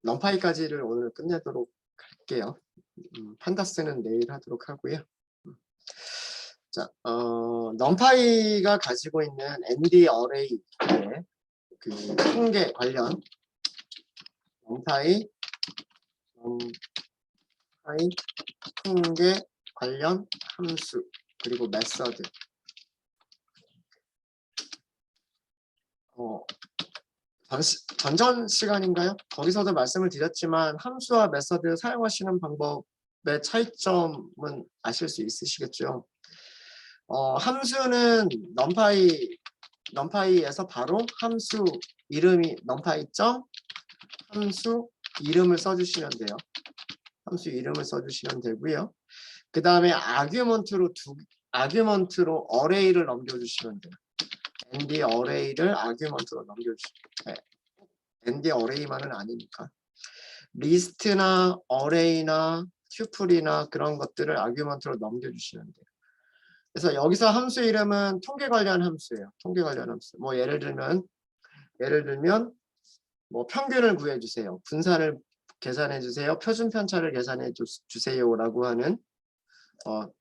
넘파이까지를 오늘 끝내도록 할게요. 판다스는 내일 하도록 하고요. 자, 넘파이가 가지고 있는 ND 어레이의 그 통계 관련 넘파이 통계 관련 함수 그리고 메서드. 전전 시간인가요? 거기서도 말씀을 드렸지만 함수와 메서드 사용하시는 방법의 차이점은 아실 수 있으시겠죠. 함수는 넘파이에서 바로 함수 이름이 넘파이 점 함수 이름을 써주시면 돼요. 함수 이름을 써주시면 되고요. 그 다음에 아규먼트로 어레이를 넘겨주시면 돼요. ND 어레이를 아규먼트로 넘겨주시면 돼요. ND 어레이만은 아니니까. 리스트나 어레이나 튜플이나 그런 것들을 아규먼트로 넘겨주시면 돼요. 그래서 여기서 함수 이름은 통계 관련 함수예요. 통계 관련 함수. 뭐 예를 들면 뭐 평균을 구해주세요. 분산을 계산해주세요. 표준 편차를 계산해 주세요라고 하는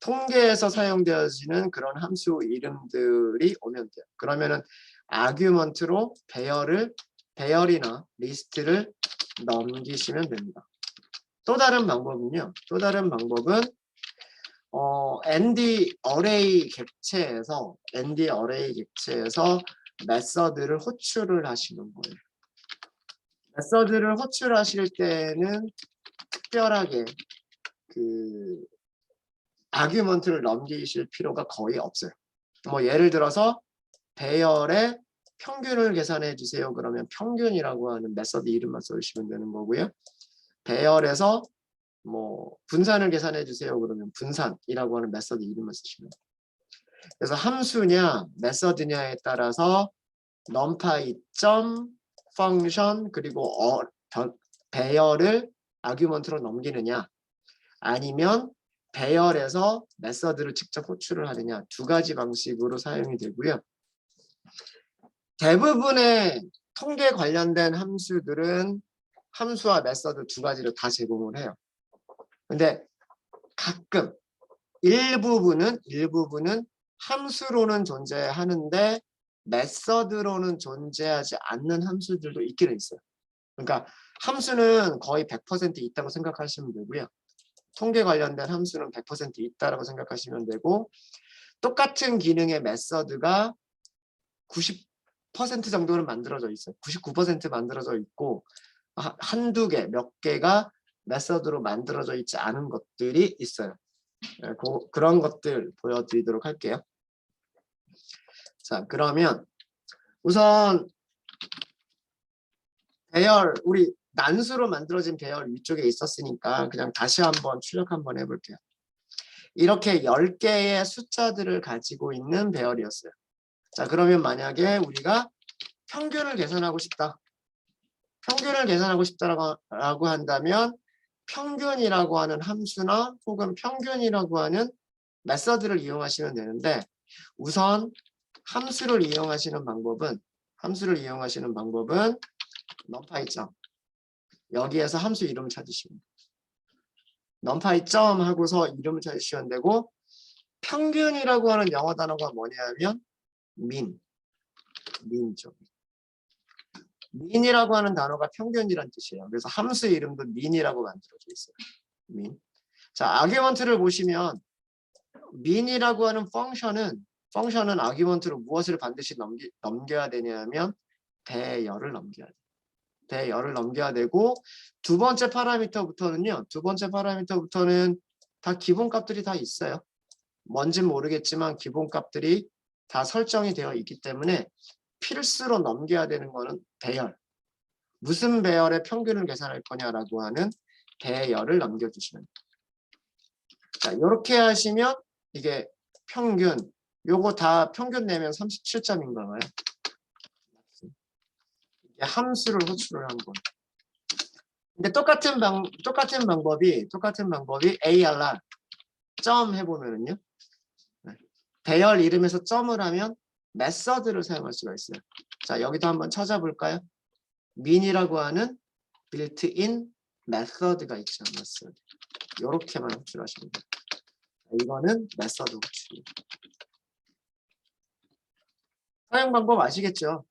통계에서 사용되어지는 그런 함수 이름들이 오면 돼요. 그러면은 아규먼트로 배열이나 리스트를 넘기시면 됩니다. 또 다른 방법은요. ND 어레이 객체에서 메서드를 호출을 하시는 거예요. 메서드를 호출하실 때는 특별하게 그 아규먼트를 넘기실 필요가 거의 없어요. 뭐 예를 들어서 배열의 평균을 계산해 주세요. 그러면 평균이라고 하는 메서드 이름만 써주시면 되는 거고요. 배열에서 뭐 분산을 계산해 주세요. 그러면 분산이라고 하는 메서드 이름을 쓰시면 돼요. 그래서 함수냐 메서드냐에 따라서 numpy 점 펑션 그리고 배열을 아규먼트로 넘기느냐 아니면 배열에서 메서드를 직접 호출을 하느냐 두 가지 방식으로 사용이 되고요. 대부분의 통계 관련된 함수들은 함수와 메서드 두 가지를 다 제공을 해요. 근데 가끔 일부분은 함수로는 존재하는데 메서드로는 존재하지 않는 함수들도 있기는 있어요. 그러니까 함수는 거의 100% 있다고 생각하시면 되고요. 통계 관련된 함수는 100% 있다라고 생각하시면 되고 똑같은 기능의 메서드가 90% 정도는 만들어져 있어요. 99% 만들어져 있고 한두 개, 몇 개가 메서드로 만들어져 있지 않은 것들이 있어요. 그런 것들 보여드리도록 할게요. 자, 그러면 우선 배열, 우리 난수로 만들어진 배열 위쪽에 있었으니까 그냥 다시 한번 출력 한번 해볼게요. 이렇게 10개의 숫자들을 가지고 있는 배열이었어요. 자, 그러면 만약에 우리가 평균을 계산하고 싶다. 평균을 계산하고 싶다라고 한다면 평균이라고 하는 함수나 혹은 평균이라고 하는 메서드를 이용하시면 되는데 우선 함수를 이용하시는 방법은 numpy 점 여기에서 함수 이름을 찾으시면 돼요. numpy 점 하고서 이름을 찾으시면 되고 평균이라고 하는 영어 단어가 뭐냐면 mean이죠. mean이라고 하는 단어가 평균이란 뜻이에요. 그래서 함수 이름도 mean이라고 만들어져 있어요. mean. 자, 아규먼트를 보시면 mean이라고 하는 펑션은 아규먼트로 무엇을 반드시 넘겨야 되냐면 배열을 넘겨야 돼요. 배열을 넘겨야 되고 두 번째 파라미터부터는 다 기본값들이 다 있어요. 뭔진 모르겠지만 기본값들이 다 설정이 되어 있기 때문에 필수로 넘겨야 되는 거는 배열. 무슨 배열의 평균을 계산할 거냐라고 하는 배열을 넘겨주시면 돼요. 자, 이렇게 하시면 이게 평균, 요거 다 평균 내면 37점인 거예요. 이게 함수를 호출을 한 거예요. 근데 똑같은 방법이 ARR 점 해보면은요. 배열 이름에서 점을 하면 메서드를 사용할 수가 있어요. 자, 여기도 한번 찾아볼까요? mean이라고 하는 built-in method가 있죠. method. 이렇게만 호출하시면 돼요. 이거는 method 호출이에요. 사용 방법 아시겠죠?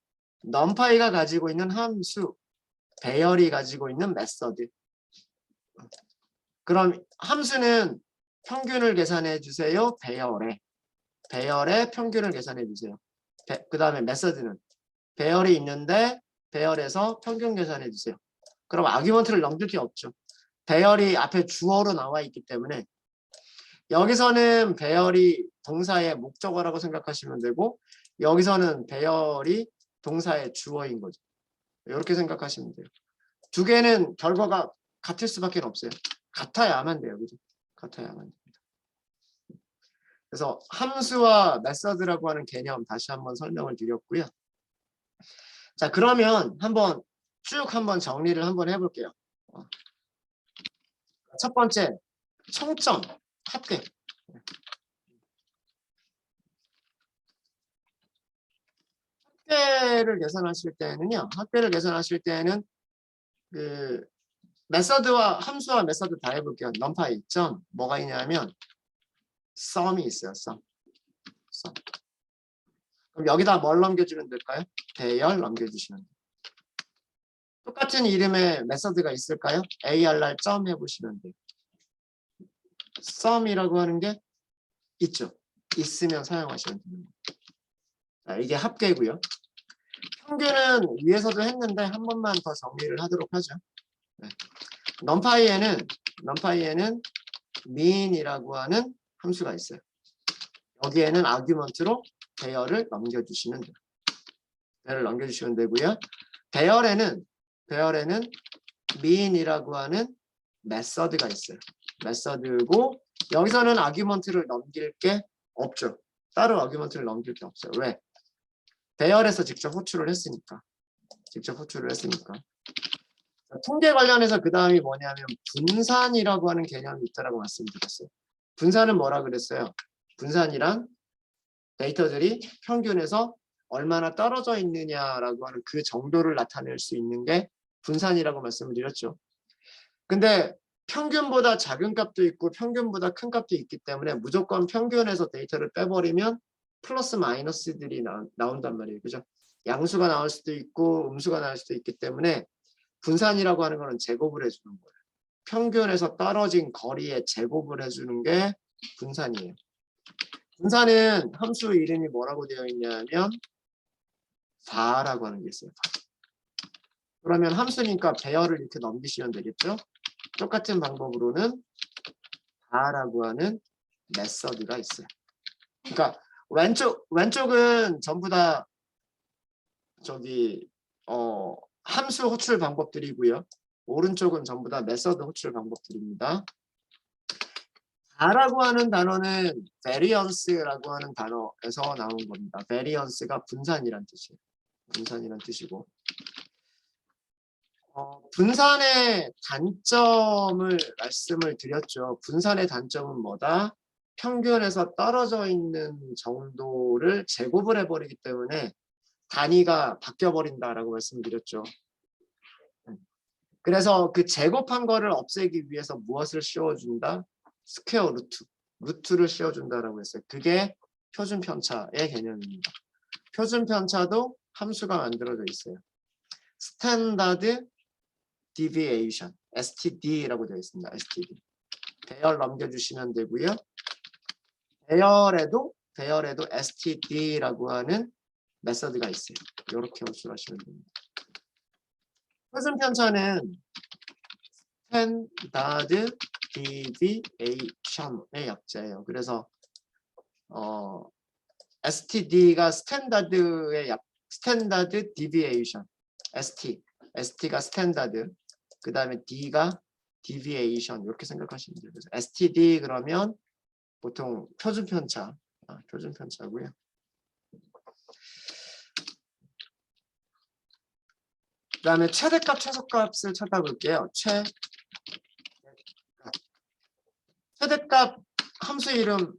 numpy가 가지고 있는 함수, 배열이 가지고 있는 메서드. 그럼 함수는 평균을 계산해 주세요. 배열의 평균을 계산해 주세요. 그 다음에 메서드는 배열이 있는데 배열에서 평균 계산해 주세요. 그럼 아규먼트를 넘길 게 없죠. 배열이 앞에 주어로 나와 있기 때문에 여기서는 배열이 동사의 목적어라고 생각하시면 되고 여기서는 배열이 동사의 주어인 거죠. 이렇게 생각하시면 돼요. 두 개는 결과가 같을 수밖에 없어요. 같아야만 돼요. 그죠? 같아야만 됩니다. 그래서 함수와 메서드라고 하는 개념 다시 한번 설명을 드렸고요. 자, 그러면 쭉 한번 정리를 한번 해볼게요. 첫 번째, 총점, 합계. 합계를 계산하실 때는 그 메서드와 함수와 메서드 다 해볼게요. numpy 점 뭐가 있냐면 sum이 있어요. sum. 그럼 여기다 뭘 넘겨주면 될까요? 배열 넘겨주시면 돼요. 똑같은 이름의 메서드가 있을까요? arr 점 해보시면 돼요. sum이라고 하는 게 있죠. 있으면 사용하시면 됩니다. 자, 이게 합계고요. 평균은 위에서도 했는데 한 번만 더 정리를 하도록 하죠. 네. numpy에는 mean이라고 하는 함수가 있어요. 여기에는 아규먼트로 배열을 넘겨주시면 돼요. 배열을 넘겨주시면 되고요. 배열에는 mean이라고 하는 메서드가 있어요. 메서드고 여기서는 아규먼트를 넘길 게 없죠. 따로 아규먼트를 넘길 게 없어요. 왜? 배열에서 직접 호출을 했으니까. 통계 관련해서 그 다음이 뭐냐면 분산이라고 하는 개념이 있다라고 말씀드렸어요. 분산은 뭐라 그랬어요? 분산이란 데이터들이 평균에서 얼마나 떨어져 있느냐라고 하는 그 정도를 나타낼 수 있는 게 분산이라고 말씀을 드렸죠. 근데 평균보다 작은 값도 있고 평균보다 큰 값도 있기 때문에 무조건 평균에서 데이터를 빼버리면 플러스 마이너스들이 나온단 말이에요. 그죠? 양수가 나올 수도 있고 음수가 나올 수도 있기 때문에 분산이라고 하는 거는 제곱을 해주는 거예요. 평균에서 떨어진 거리에 제곱을 해주는 게 분산이에요. 분산은 함수 이름이 뭐라고 되어 있냐면 var라고 하는 게 있어요. 그러면 함수니까 배열을 이렇게 넘기시면 되겠죠. 똑같은 방법으로는 var라고 하는 메서드가 있어요. 그러니까 왼쪽은 전부 다 함수 호출 방법들이고요. 오른쪽은 전부 다 메서드 호출 방법들입니다. var라고 하는 단어는 variance라고 하는 단어에서 나온 겁니다. variance가 분산이란 뜻이에요. 분산이란 뜻이고 분산의 단점을 말씀을 드렸죠. 분산의 단점은 뭐다? 평균에서 떨어져 있는 정도를 제곱을 해버리기 때문에 단위가 바뀌어버린다라고 말씀드렸죠. 그래서 그 제곱한 거를 없애기 위해서 무엇을 씌워준다? 스퀘어 루트를 씌워준다라고 했어요. 그게 표준 편차의 개념입니다. 표준 편차도 함수가 만들어져 있어요. 스탠다드 디비에이션, STD라고 되어 있습니다. STD. 배열 넘겨주시면 되고요. 배열에도 STD라고 하는 메서드가 있어요. 이렇게 호출하시면 됩니다. 표준 편차는 스탠다드 디비에이션의 약자예요. 그래서 STD가 스탠다드 디비에이션, ST가 스탠다드, 그 다음에 D가 디비에이션 이렇게 생각하시면 돼요. 그래서 STD 그러면 보통 표준 편차고요. 그 다음에 최대값, 최소값을 찾아볼게요. 최대값 함수 이름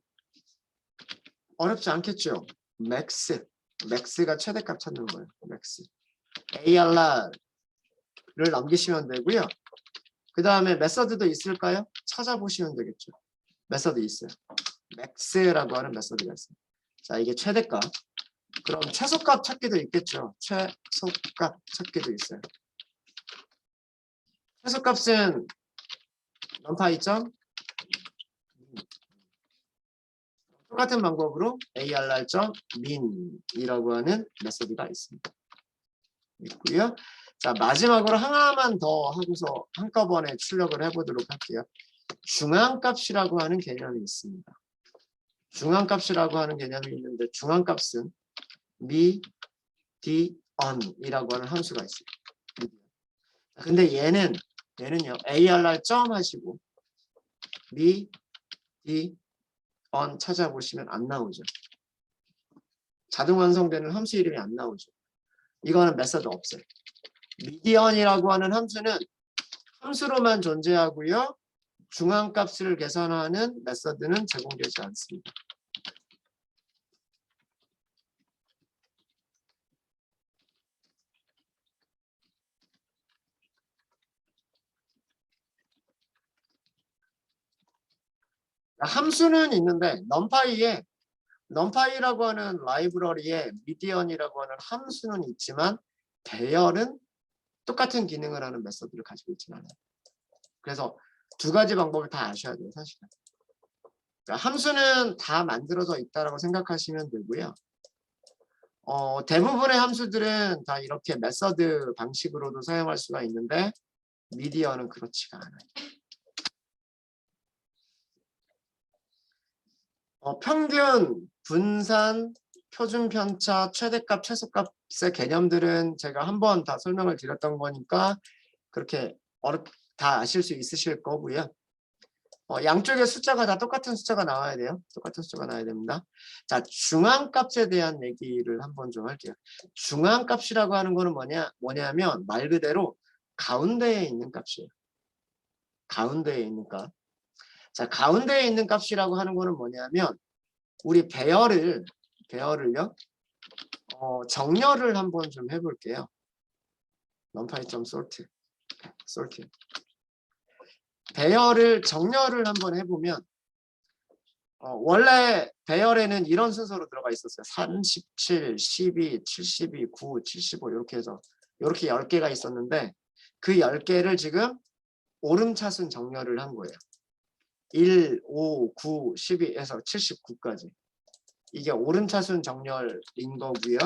어렵지 않겠죠? max가 최대값 찾는 거예요. max. ARR 남기시면 되고요. 그 다음에 메서드도 있을까요? 찾아보시면 되겠죠. 메서드 있어요. max라고 하는 메서드가 있어요. 자, 이게 최대값. 그럼 최소값 찾기도 있겠죠. 최소값 찾기도 있어요. 최소값은 numpy 점 똑같은 방법으로 arr 점 min이라고 하는 메서드가 있고요. 자, 마지막으로 하나만 더 하고서 한꺼번에 출력을 해보도록 할게요. 중앙값이라고 하는 개념이 있습니다. 중앙값이라고 하는 개념이 있는데 중앙값은 median이라고 하는 함수가 있어요. 근데 얘는요 arr 점 하시고 median 찾아보시면 안 나오죠. 자동 완성되는 함수 이름이 안 나오죠. 이거는 메서드 없어요. median이라고 하는 함수는 함수로만 존재하고요. 중앙값을 계산하는 메서드는 제공되지 않습니다. 함수는 있는데 numpy라고 하는 라이브러리에 median이라고 하는 함수는 있지만 배열은 똑같은 기능을 하는 메서드를 가지고 있지는 않아요. 그래서 두 가지 방법을 다 아셔야 돼요, 사실은. 그러니까 함수는 다 만들어져 있다라고 생각하시면 되고요. 대부분의 함수들은 다 이렇게 메서드 방식으로도 사용할 수가 있는데 median은 그렇지가 않아요. 평균, 분산, 표준 편차, 최대값, 최소값의 개념들은 제가 한번 다 설명을 드렸던 거니까 그렇게 다 아실 수 있으실 거고요. 양쪽의 숫자가 다 똑같은 숫자가 나와야 돼요. 똑같은 숫자가 나와야 됩니다. 자, 중앙값에 대한 얘기를 한번 좀 할게요. 중앙값이라고 하는 거는 뭐냐면 말 그대로 가운데에 있는 값이에요. 가운데에 있는 값. 자, 가운데에 있는 값이라고 하는 거는 뭐냐면 우리 배열을요 정렬을 한번 좀 해볼게요. numpy.sort 배열을 정렬을 한번 해보면 원래 배열에는 이런 순서로 들어가 있었어요. 37, 12, 72, 9, 75 이렇게 해서 이렇게 10개가 있었는데 그 10개를 지금 오름차순 정렬을 한 거예요. 1, 5, 9, 12에서 79까지. 이게 오름차순 정렬인 거고요.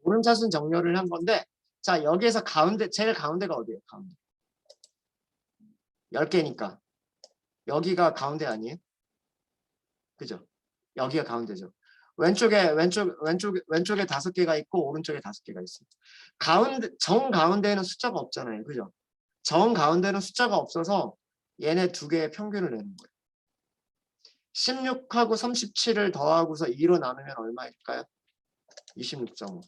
오름차순 정렬을 한 건데 자, 여기에서 제일 가운데가 어디예요? 가운데. 10개니까. 여기가 가운데 아니에요? 그죠? 여기가 가운데죠. 왼쪽에 5개가 있고 오른쪽에 5개가 있어요. 정가운데에는 숫자가 없잖아요. 그죠? 정가운데는 숫자가 없어서 얘네 두 개의 평균을 내는 거예요. 16하고 37을 더하고서 2로 나누면 얼마일까요? 26.5.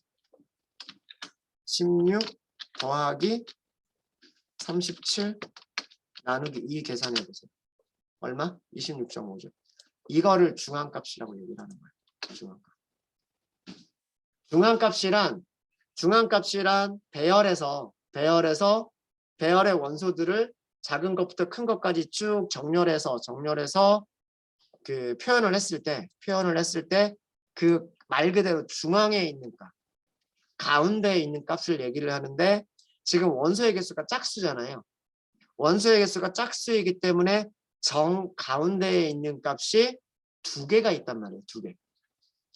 16 더하기 37 나누기 2 계산해 보세요. 얼마? 26.5죠. 이거를 중앙값이라고 얘기를 하는 거예요. 중앙값이란 배열에서 배열의 원소들을 작은 것부터 큰 것까지 쭉 정렬해서 그 표현을 했을 때 그 말 그대로 중앙에 있는 값, 가운데에 있는 값을 얘기를 하는데 지금 원소의 개수가 짝수잖아요. 원소의 개수가 짝수이기 때문에 정 가운데에 있는 값이 2개가 있단 말이에요. 2개.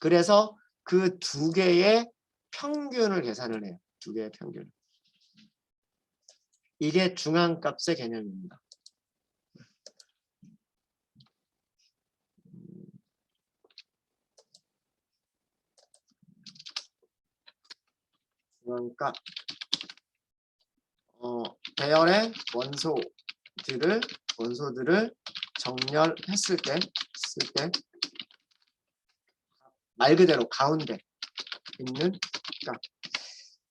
그래서 그 2개의 평균을 계산을 해요. 2개의 평균. 이게 중앙값의 개념입니다. 중앙값. 배열의 원소들을 정렬했을 때 말 그대로 가운데 있는 값.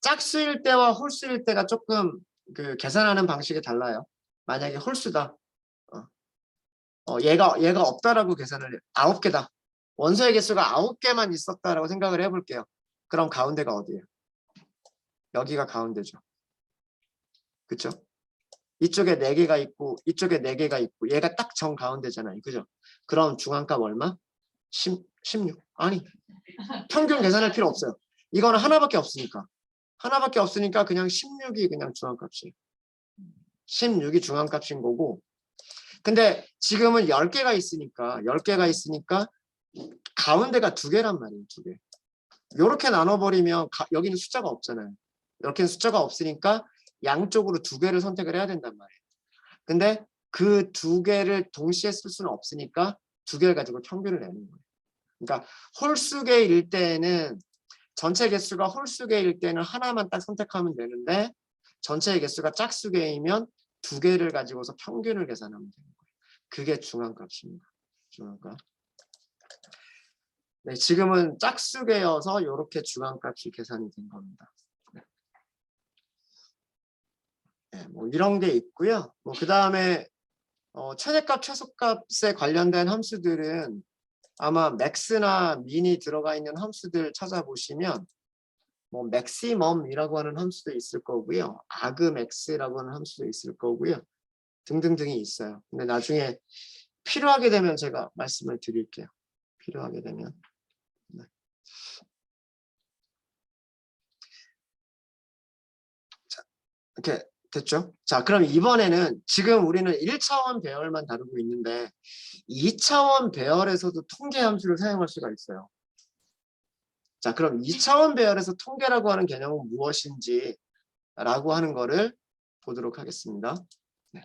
짝수일 때와 홀수일 때가 조금 그 계산하는 방식이 달라요. 만약에 홀수다. 얘가 없다라고 계산을 해요. 9개다. 원소의 개수가 9개만 있었다라고 생각을 해볼게요. 그럼 가운데가 어디예요? 여기가 가운데죠. 그쵸? 이쪽에 4개가 있고 이쪽에 4개가 있고 얘가 딱 정 가운데잖아요. 그죠? 그럼 중앙값 얼마? 16. 아니 평균 계산할 필요 없어요. 이거는 하나밖에 없으니까. 하나밖에 없으니까 그냥 16이 그냥 중앙값이에요. 16이 중앙값인 거고, 근데 지금은 10개가 있으니까 가운데가 2개란 말이에요. 2개. 이렇게 나눠버리면 여기는 숫자가 없잖아요. 이렇게는 숫자가 없으니까 양쪽으로 2개를 선택을 해야 된단 말이에요. 근데 그 2개를 동시에 쓸 수는 없으니까 2개를 가지고 평균을 내는 거예요. 그러니까 홀수개일 때는 전체 개수가 홀수개일 때는 하나만 딱 선택하면 되는데 전체 개수가 짝수개이면 2개를 가지고서 평균을 계산하면 되는 거예요. 그게 중앙값입니다. 중앙값. 네, 지금은 짝수개여서 이렇게 중앙값이 계산이 된 겁니다. 네, 뭐 이런 게 있고요. 그 다음에 최대값, 최소값에 관련된 함수들은 아마 맥스나 민이 들어가 있는 함수들 찾아보시면 뭐 맥시멈이라고 하는 함수도 있을 거고요. 아그맥스라고 하는 함수도 있을 거고요. 등등등이 있어요. 근데 나중에 필요하게 되면 제가 말씀을 드릴게요. 필요하게 되면. 네. 자, 이렇게 됐죠? 자, 그럼 이번에는 지금 우리는 1차원 배열만 다루고 있는데 2차원 배열에서도 통계 함수를 사용할 수가 있어요. 자, 그럼 2차원 배열에서 통계라고 하는 개념은 무엇인지 라고 하는 거를 보도록 하겠습니다. 네.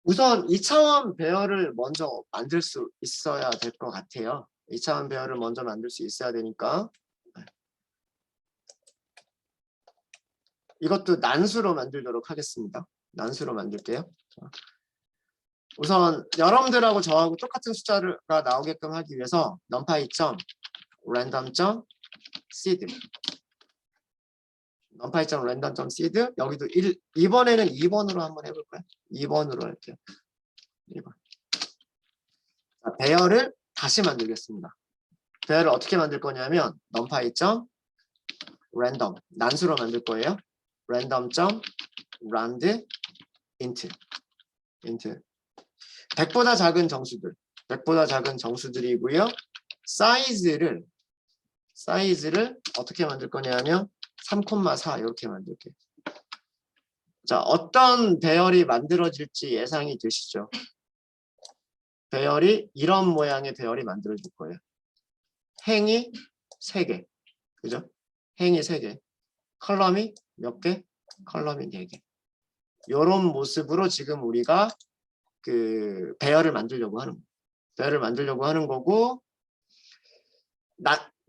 우선 2차원 배열을 먼저 만들 수 있어야 될 것 같아요. 2차원 배열을 먼저 만들 수 있어야 되니까 이것도 난수로 만들도록 하겠습니다. 난수로 만들게요. 우선 여러분들하고 저하고 똑같은 숫자가 나오게끔 하기 위해서 numpy.random.seed numpy.random.seed 여기도 이번에는 2번으로 한번 해볼까요? 2번으로 할게요. 2번. 자, 배열을 다시 만들겠습니다. 배열을 어떻게 만들 거냐면 numpy.random 난수로 만들 거예요. random.rand int 100보다 작은 정수들 100보다 작은 정수들이고요. 사이즈를 어떻게 만들 거냐면 3,4 이렇게 만들게요. 자, 어떤 배열이 만들어질지 예상이 되시죠? 배열이 이런 모양의 배열이 만들어질 거예요. 행이 3개. 그죠? 행이 3개. 컬럼이 몇 개? 컬럼이 4개. 이런 모습으로 지금 우리가 그 배열을 만들려고 하는 거예요. 배열을 만들려고 하는 거고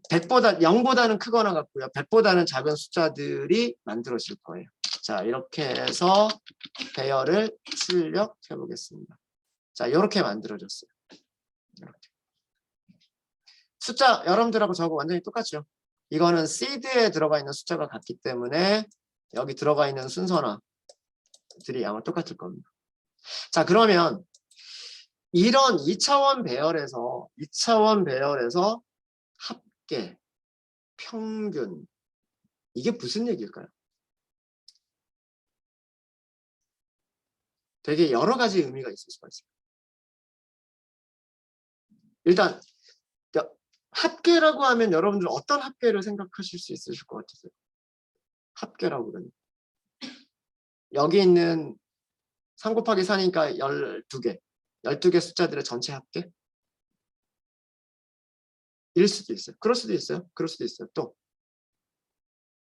0보다는 크거나 같고요. 100보다는 작은 숫자들이 만들어질 거예요. 자, 이렇게 해서 배열을 출력해 보겠습니다. 자, 이렇게 만들어졌어요. 이렇게. 숫자 여러분들하고 저하고 완전히 똑같죠. 이거는 seed에 들어가 있는 숫자가 같기 때문에 여기 들어가 있는 순서나들이 아마 똑같을 겁니다. 자, 그러면 이런 2차원 배열에서 합계, 평균 이게 무슨 얘기일까요? 되게 여러 가지 의미가 있을 수가 있어요. 일단 합계라고 하면 여러분들 어떤 합계를 생각하실 수 있으실 것 같으세요? 합계라고 그러면 여기 있는 3 곱하기 4니까 12개 12개 숫자들의 전체 합계? 일 수도 있어요. 그럴 수도 있어요. 그럴 수도 있어요.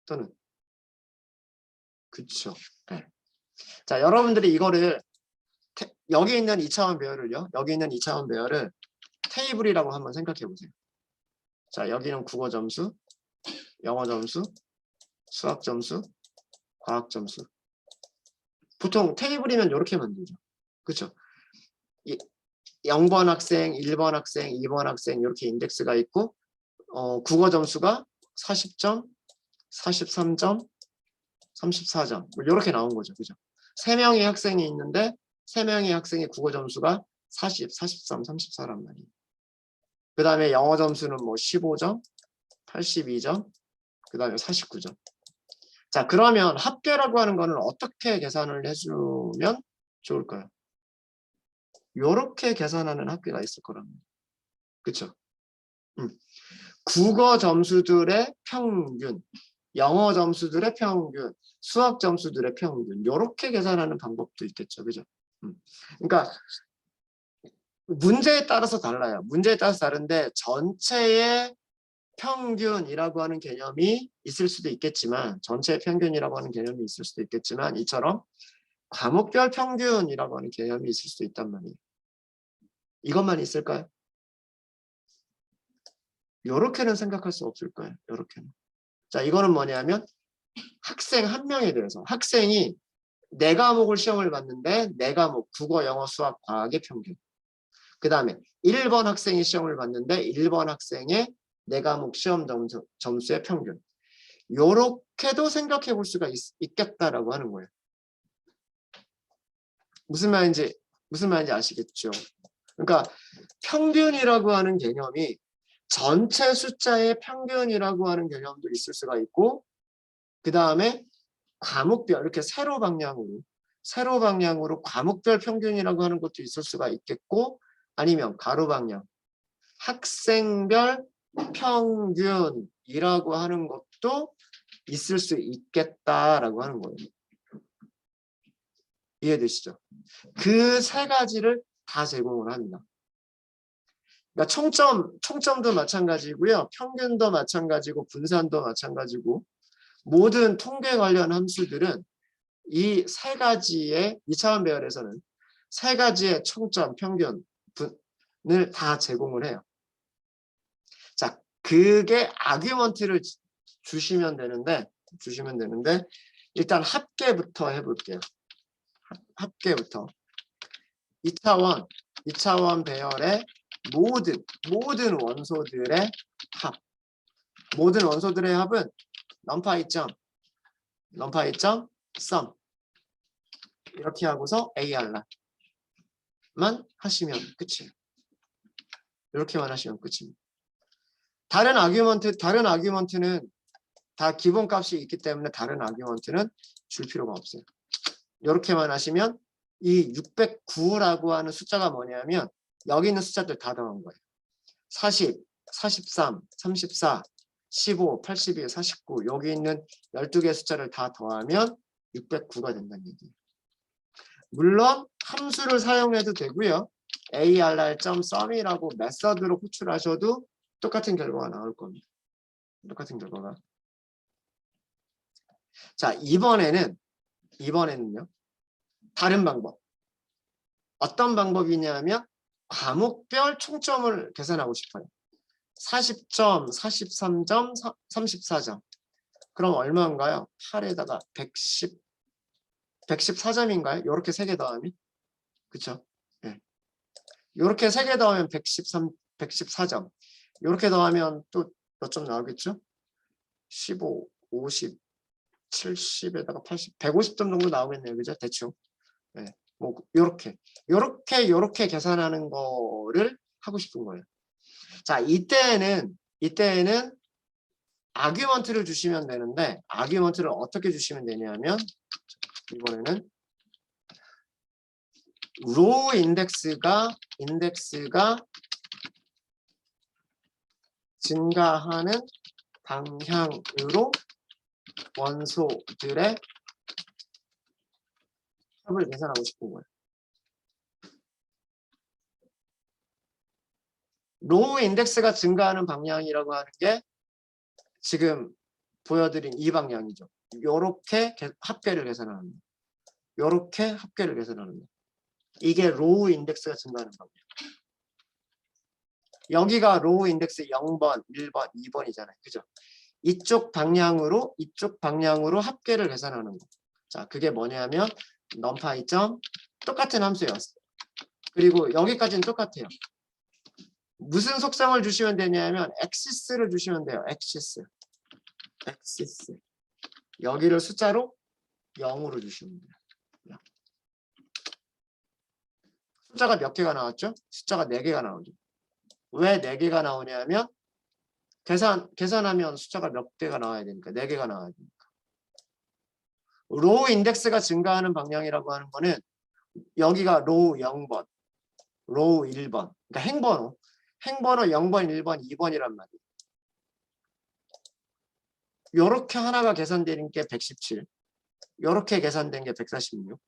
또는 그쵸. 네. 자, 여러분들이 이거를 여기 있는 2차원 배열을 테이블이라고 한번 생각해 보세요. 자, 여기는 국어 점수, 영어 점수, 수학 점수, 과학 점수. 보통 테이블이면 이렇게 만들죠. 그렇죠? 0번 학생, 1번 학생, 2번 학생 이렇게 인덱스가 있고 국어 점수가 40점, 43점, 34점. 뭐 이렇게 나온 거죠. 그죠? 3명의 학생이 있는데 3명의 학생의 국어 점수가 40, 43, 34란 말이에요. 그 다음에 영어 점수는 뭐 15점, 82점, 그 다음에 49점. 자, 그러면 합계라고 하는 거는 어떻게 계산을 해주면 좋을까요? 요렇게 계산하는 학교가 있을 거랍니다. 그쵸? 국어 점수들의 평균, 영어 점수들의 평균, 수학 점수들의 평균, 요렇게 계산하는 방법도 있겠죠. 그죠? 그러니까 문제에 따라서 달라요. 문제에 따라서 다른데 전체의 평균이라고 하는 개념이 있을 수도 있겠지만, 전체의 평균이라고 하는 개념이 있을 수도 있겠지만, 이처럼 과목별 평균이라고 하는 개념이 있을 수도 있단 말이에요. 이것만 있을까요? 요렇게는 생각할 수 없을 거예요. 요렇게는. 자, 이거는 뭐냐면 학생 한 명에 대해서 학생이 4과목을 시험을 봤는데 4과목 국어, 영어, 수학, 과학의 평균. 그 다음에 1번 학생이 시험을 봤는데 1번 학생의 4과목 시험 점수의 평균. 요렇게도 생각해 볼 수가 있겠다라고 하는 거예요. 무슨 말인지 아시겠죠? 그러니까 평균이라고 하는 개념이 전체 숫자의 평균이라고 하는 개념도 있을 수가 있고, 그 다음에 과목별, 이렇게 세로 방향으로 과목별 평균이라고 하는 것도 있을 수가 있겠고, 아니면 가로 방향, 학생별 평균이라고 하는 것도 있을 수 있겠다라고 하는 거예요. 이해되시죠? 그 3가지를 다 제공을 합니다. 그러니까 총점도 마찬가지고요. 평균도 마찬가지고 분산도 마찬가지고, 모든 통계 관련 함수들은 이 3가지의 2차원 배열에서는 3가지의 총점, 평균을 다 제공을 해요. 자, 그게 아규먼트를 주시면 되는데 일단 합계부터 해볼게요. 합계부터 2차원 배열의 모든 원소들의 합. 모든 원소들의 합은 넘파이점 sum 이렇게 하고서 AR만 하시면 끝이에요. 이렇게만 하시면 끝입니다. 다른 아규먼트는 다 기본값이 있기 때문에 다른 아규먼트는 줄 필요가 없어요. 이렇게만 하시면 이 609라고 하는 숫자가 뭐냐면 여기 있는 숫자들 다 더한 거예요. 40, 43, 34, 15, 82, 49 여기 있는 12개의 숫자를 다 더하면 609가 된다는 얘기예요. 물론 함수를 사용해도 되고요. ARR.sum이라고 메서드로 호출하셔도 똑같은 결과가 나올 겁니다. 똑같은 결과가. 자, 이번에는요. 다른 방법. 어떤 방법이냐면 과목별 총점을 계산하고 싶어요. 40점, 43점, 34점. 그럼 얼마인가요? 8에다가 114점인가요? 이렇게 3개 더하면? 그쵸? 네. 이렇게 3개 더하면 114점. 이렇게 더하면 또 몇 점 나오겠죠? 15, 50, 70에다가 80, 150점 정도 나오겠네요. 그죠? 대충. 네. 뭐 요렇게 계산하는 거를 하고 싶은 거예요. 자, 이때에는 아규먼트를 주시면 되는데 아규먼트를 어떻게 주시면 되냐면 이번에는 로우 인덱스가 증가하는 방향으로 원소들의 합을 계산하고 싶은 거예요. 로우 인덱스가 증가하는 방향이라고 하는 게 지금 보여드린 이 방향이죠. 요렇게 합계를 계산하는 거예요. 요렇게 합계를 계산하는 거예요. 이게 로우 인덱스가 증가하는 방향. 여기가 로우 인덱스 0번, 1번, 2번이잖아요. 그죠? 이쪽 방향으로 합계를 계산하는 거. 자, 그게 뭐냐면 numPy 똑같은 함수였어요. 그리고 여기까지는 똑같아요. 무슨 속성을 주시면 되냐면 엑시스를 주시면 돼요. 엑시스. 엑시스. 여기를 숫자로 0으로 주시면 돼요. 숫자가 몇 개가 나왔죠? 숫자가 4개가 나오죠. 왜 4개가 나오냐면 계산하면 숫자가 몇 개가 나와야 되니까 4개가 나와야 되니까. 로우 인덱스가 증가하는 방향이라고 하는 거는 여기가 로우 0번, 로우 1번, 그러니까 행번호 0번, 1번, 2번이란 말이에요. 요렇게 하나가 계산되는 게 117, 요렇게 계산된 게 146,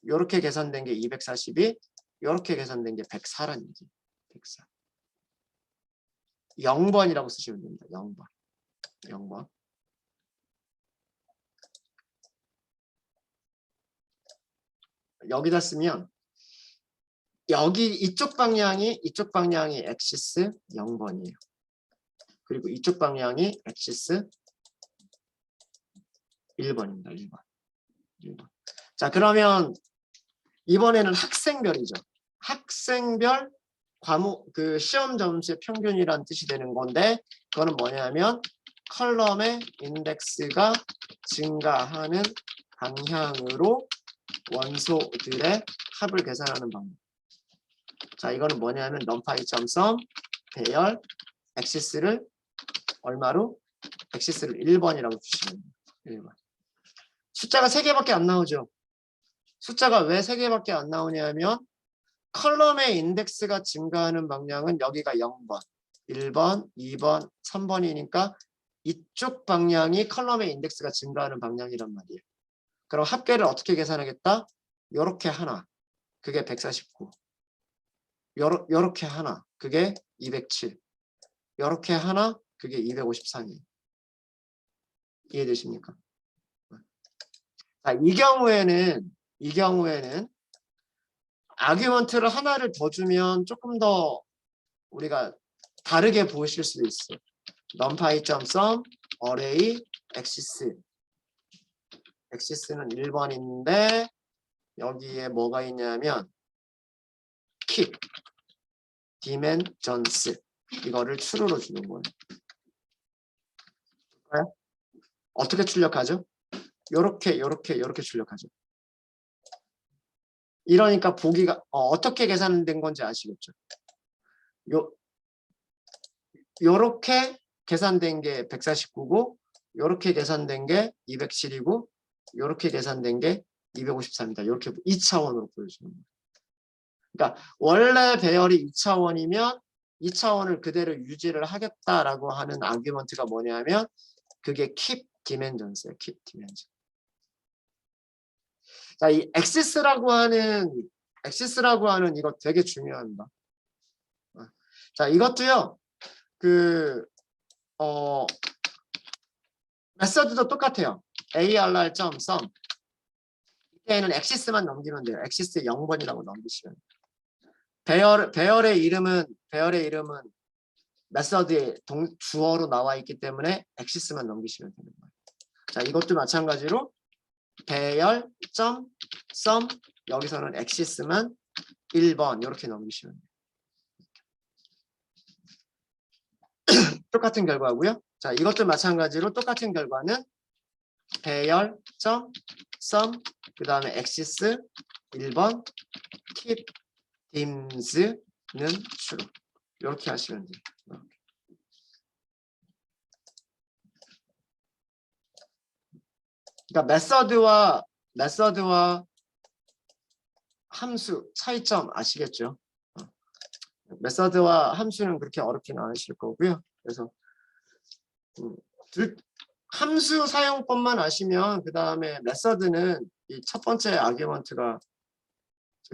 요렇게 계산된 게 242, 요렇게 계산된 게 104라는 얘기. 104. 0번이라고 쓰시면 됩니다. 0번. 0번. 여기다 쓰면 여기 이쪽 방향이 엑시스 0번이에요. 그리고 이쪽 방향이 엑시스 1번입니다. 1번. 자, 그러면 이번에는 학생별이죠. 학생별 과목 그 시험 점수의 평균이란 뜻이 되는 건데 그거는 뭐냐면 컬럼의 인덱스가 증가하는 방향으로 원소들의 합을 계산하는 방법. 자, 이거는 뭐냐면 numpy sum 배열 엑시스를 얼마로? 엑시스를 1번이라고 주시면 돼요. 1번. 숫자가 3개밖에 안 나오죠. 숫자가 왜 3개밖에 안 나오냐면 컬럼의 인덱스가 증가하는 방향은 여기가 0번, 1번, 2번, 3번이니까 이쪽 방향이 컬럼의 인덱스가 증가하는 방향이란 말이에요. 그럼 합계를 어떻게 계산하겠다? 요렇게 하나, 그게 149. 요렇게 하나, 그게 207. 요렇게 하나, 그게 253이에요. 이해되십니까? 자, 이 경우에는 아규먼트를 하나를 더 주면 조금 더 우리가 다르게 보실 수도 있어요. numpy.sum array 엑시스는 1번인데 여기에 뭐가 있냐면 keep dimensions 이거를 true로 주는 거예요. 어떻게 출력하죠? 요렇게 출력하죠. 이러니까 보기가 어떻게 계산된 건지 아시겠죠? 요렇게 계산된 게 149고 요렇게 계산된 게 207이고 요렇게 계산된 게 253입니다. 이렇게 2차원으로 보여주는 거예요. 그러니까 원래 배열이 2차원이면 2차원을 그대로 유지를 하겠다라고 하는 아규먼트가 뭐냐면 그게 keep dimensions예요. keep dimensions. 자, 이 엑시스라고 하는 이거 되게 중요합니다. 자, 이것도요. 메서드도 똑같아요. arr.sum 이때는 엑시스만 넘기면 돼요. 엑시스 0번이라고 넘기시면 배열의 이름은 메서드의 주어로 나와 있기 때문에 엑시스만 넘기시면 되는 거예요. 자, 이것도 마찬가지로 배열.sum 여기서는 엑시스만 1번 이렇게 넘기시면 돼요. 똑같은 결과고요. 자, 이것도 마찬가지로 똑같은 결과는 배열.sum 그 다음에 엑시스 1번 keep dims는 true 이렇게 하시면 돼요. 그러니까 메서드와 함수 차이점 아시겠죠? 메서드와 함수는 그렇게 어렵지는 않으실 거고요. 그래서 함수 사용법만 아시면 그 다음에 메서드는 이 첫 번째 아규먼트가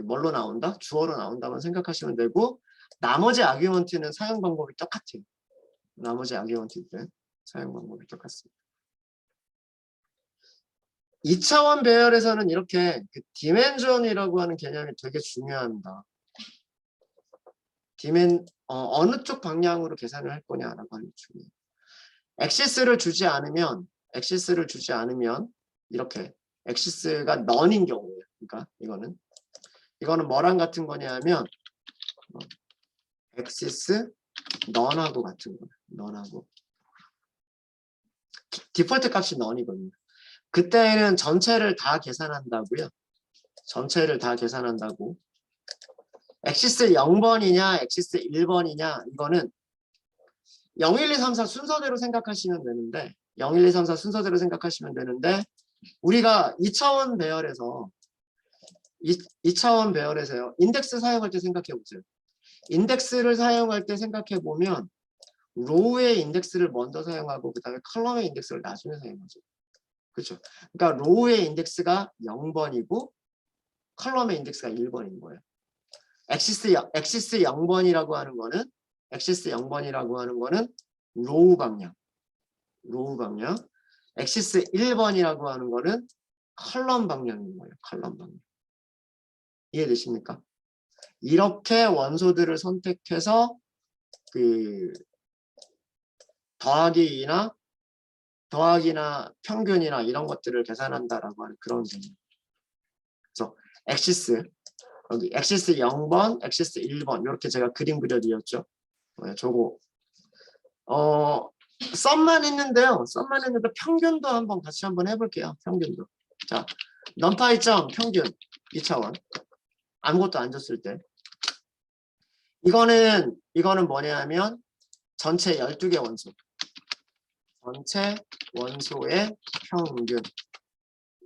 뭘로 나온다? 주어로 나온다만 생각하시면 되고 나머지 아규먼트는 사용 방법이 똑같아요. 나머지 아규먼트는 사용 방법이 똑같습니다. 2차원 배열에서는 이렇게 그 디멘전이라고 하는 개념이 되게 중요합니다. 어느 쪽 방향으로 계산을 할 거냐라고 하는 게 중요해요. 엑시스를 주지 않으면 이렇게 엑시스가 넌인 경우예요. 그러니까 이거는 뭐랑 같은 거냐면 엑시스 넌하고 같은 거예요. 넌하고 디폴트 값이 넌이거든요. 그때는 전체를 다 계산한다고요. 전체를 다 계산한다고. 엑시스 0번이냐 엑시스 1번이냐 이거는 0, 1, 2, 3, 4 순서대로 생각하시면 되는데 0, 1, 2, 3, 4 순서대로 생각하시면 되는데 우리가 2차원 배열에서 2차원 배열에서요. 인덱스 사용할 때 생각해 보세요. 인덱스를 사용할 때 생각해 보면 로우의 인덱스를 먼저 사용하고 그 다음에 컬럼의 인덱스를 나중에 사용하죠. 그렇죠. 그러니까 로우의 인덱스가 0번이고 컬럼의 인덱스가 1번인 거예요. 엑시스 0번이라고 하는 거는 엑시스 0번이라고 하는 거는 로우 방향. 로우 방향. 엑시스 1번이라고 하는 거는 컬럼 방향인 거예요. 컬럼 방향. 이해되십니까? 이렇게 원소들을 선택해서 그 더하기나 평균이나 이런 것들을 계산한다라고 하는 그런 개념. 그래서 엑시스 여기 엑시스 0번, 엑시스 1번 이렇게 제가 그림 그려드렸죠. 저거 썸만 했는데요. 썸만 했는데 평균도 같이 한번 해볼게요. 평균도. 자, 넘파이점 평균 2차원 아무것도 안 줬을 때 이거는 뭐냐면 전체 12개 원소. 전체 원소의 평균.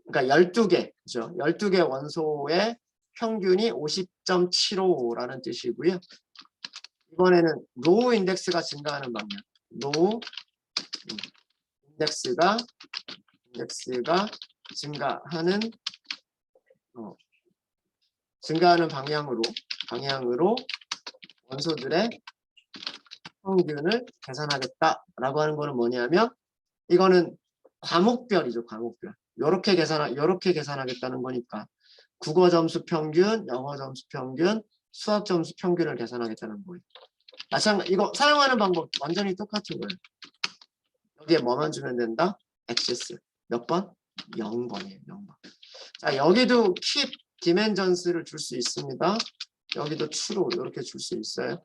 그러니까 12개, 그죠? 12개 원소의 평균이 50.75라는 뜻이고요. 이번에는 로우 인덱스가 증가하는 방향. 로우 인덱스가 증가하는 방향으로 원소들의 평균을 계산하겠다라고 하는 거는 뭐냐면 이거는 과목별이죠. 과목별. 요렇게 계산하겠다는 거니까 국어 점수 평균, 영어 점수 평균, 수학 점수 평균을 계산하겠다는 거예요. 마찬가지 이거 사용하는 방법 완전히 똑같은 거예요. 여기에 뭐만 주면 된다? 엑시스. 몇 번? 0번이에요. 0번. 자, 여기도 keep dimensions를 줄 수 있습니다. 여기도 true로 이렇게 줄 수 있어요.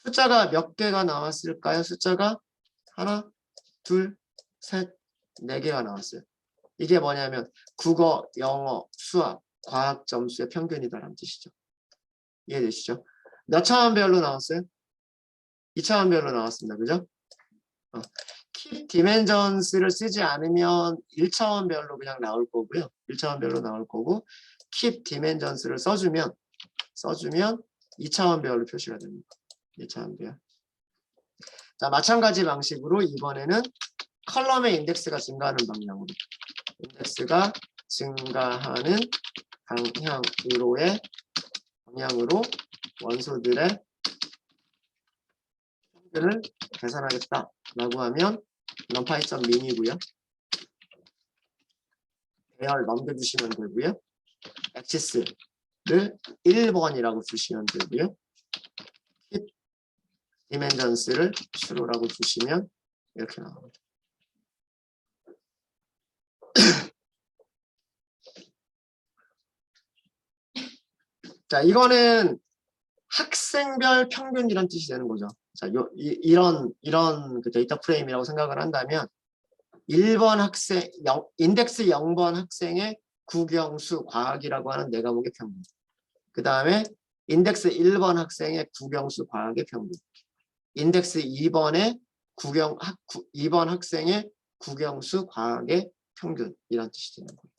숫자가 몇 개가 나왔을까요? 숫자가 하나, 둘, 셋, 4개가 나왔어요. 이게 뭐냐면 국어, 영어, 수학, 과학 점수의 평균이다라는 뜻이죠. 이해되시죠? 몇 차원별로 나왔어요? 2차원별로 나왔습니다. 그죠? keep dimensions를 쓰지 않으면 1차원별로 그냥 나올 거고요. 1차원별로 나올 거고 keep dimensions를 써주면 2차원별로 표시가 됩니다. 2차원별. 자, 마찬가지 방식으로 이번에는 컬럼의 인덱스가 증가하는 방향으로 방향으로 원소들의 평균을 계산하겠다라고 하면 넘파이점 민이고요. 배열 넘겨주시면 되고요. 엑시스를 1번이라고 주시면 되고요. 디멘전스를 true라고 주시면 이렇게 나옵니다. 자, 이거는 학생별 평균이란 뜻이 되는 거죠. 자, 이런 그 데이터 프레임이라고 생각을 한다면 1번 학생, 인덱스 0번 학생의 국영수 과학이라고 하는 4과목의 평균. 그 다음에 인덱스 1번 학생의 국영수 과학의 평균. 인덱스 2번 학생의 국영수 과학의 평균이란 뜻이 되는 거예요.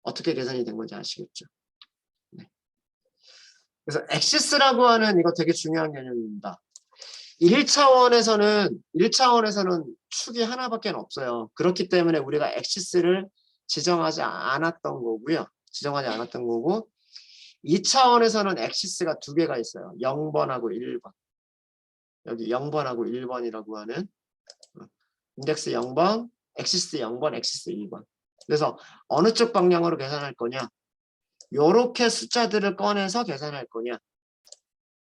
어떻게 계산이 된 건지 아시겠죠? 네. 그래서 엑시스라고 하는 이거 되게 중요한 개념입니다. 1차원에서는 축이 하나밖에 없어요. 그렇기 때문에 우리가 엑시스를 지정하지 않았던 거고요. 2차원에서는 엑시스가 2개가 있어요. 0번하고 1번. 여기 0번하고 1번이라고 하는 인덱스 0번, 엑시스 0번, 엑시스 2번. 그래서 어느 쪽 방향으로 계산할 거냐? 요렇게 숫자들을 꺼내서 계산할 거냐?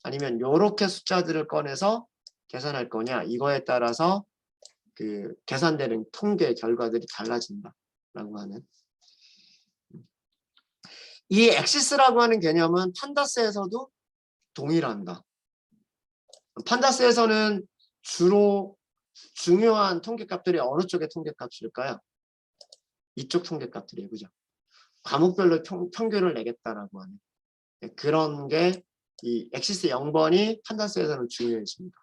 아니면 요렇게 숫자들을 꺼내서 계산할 거냐? 이거에 따라서 그 계산되는 통계 결과들이 달라진다라고 하는. 이 엑시스라고 하는 개념은 판다스에서도 동일한다. 판다스에서는 주로 중요한 통계값들이 어느 쪽의 통계값일까요? 이쪽 통계값들이에요. 그죠? 과목별로 평균을 내겠다라고 하는 그런 게 이 엑시스 0번이 판단서에서는 중요해집니다.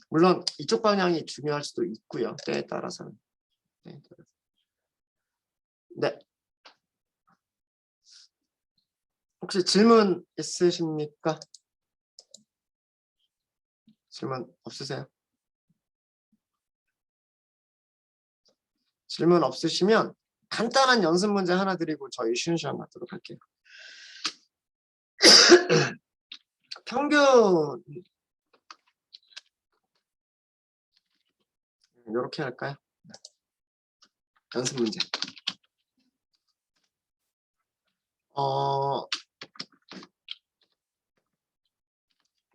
물론 이쪽 방향이 중요할 수도 있고요. 때에 따라서는. 네. 혹시 질문 있으십니까? 질문 없으세요? 질문 없으시면 간단한 연습 문제 하나 드리고 저희 쉬운 시간 갖도록 할게요. 평균 이렇게 할까요? 연습 문제.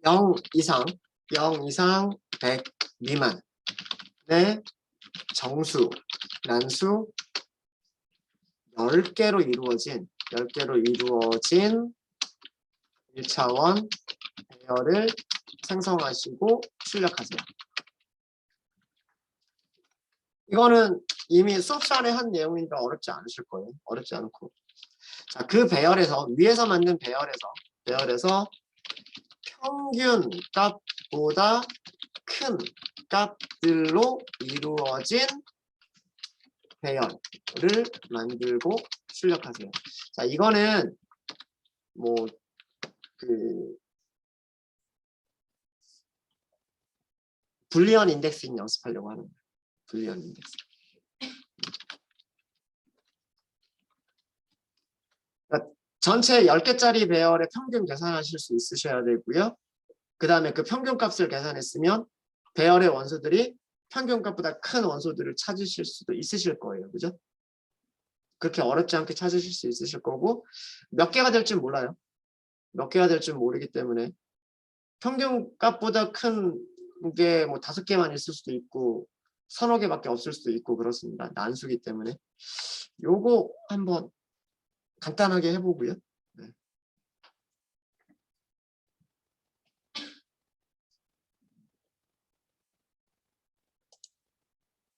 0 이상 100 미만의 정수, 난수 10개로 이루어진 1차원 배열을 생성하시고 출력하세요. 이거는 이미 수업 시간에 한 내용인데 어렵지 않으실 거예요. 어렵지 않고. 자, 그 배열에서 위에서 만든 배열에서 평균 값보다 큰 값들로 이루어진 배열을 만들고 출력하세요. 자, 이거는 뭐 불리언 인덱싱 연습하려고 하는 거예요. 불리언 인덱스. 그러니까 전체 10개짜리 배열의 평균 계산하실 수 있으셔야 되고요. 그 다음에 그 평균 값을 계산했으면 배열의 원소들이 평균 값보다 큰 원소들을 찾으실 수도 있으실 거예요. 그죠? 그렇게 어렵지 않게 찾으실 수 있으실 거고 몇 개가 될지 몰라요. 몇 개가 될지 모르기 때문에 평균 값보다 큰 게 뭐 5개만 있을 수도 있고 서너 개밖에 없을 수도 있고 그렇습니다. 난수기 때문에 요거 한번 간단하게 해보고요.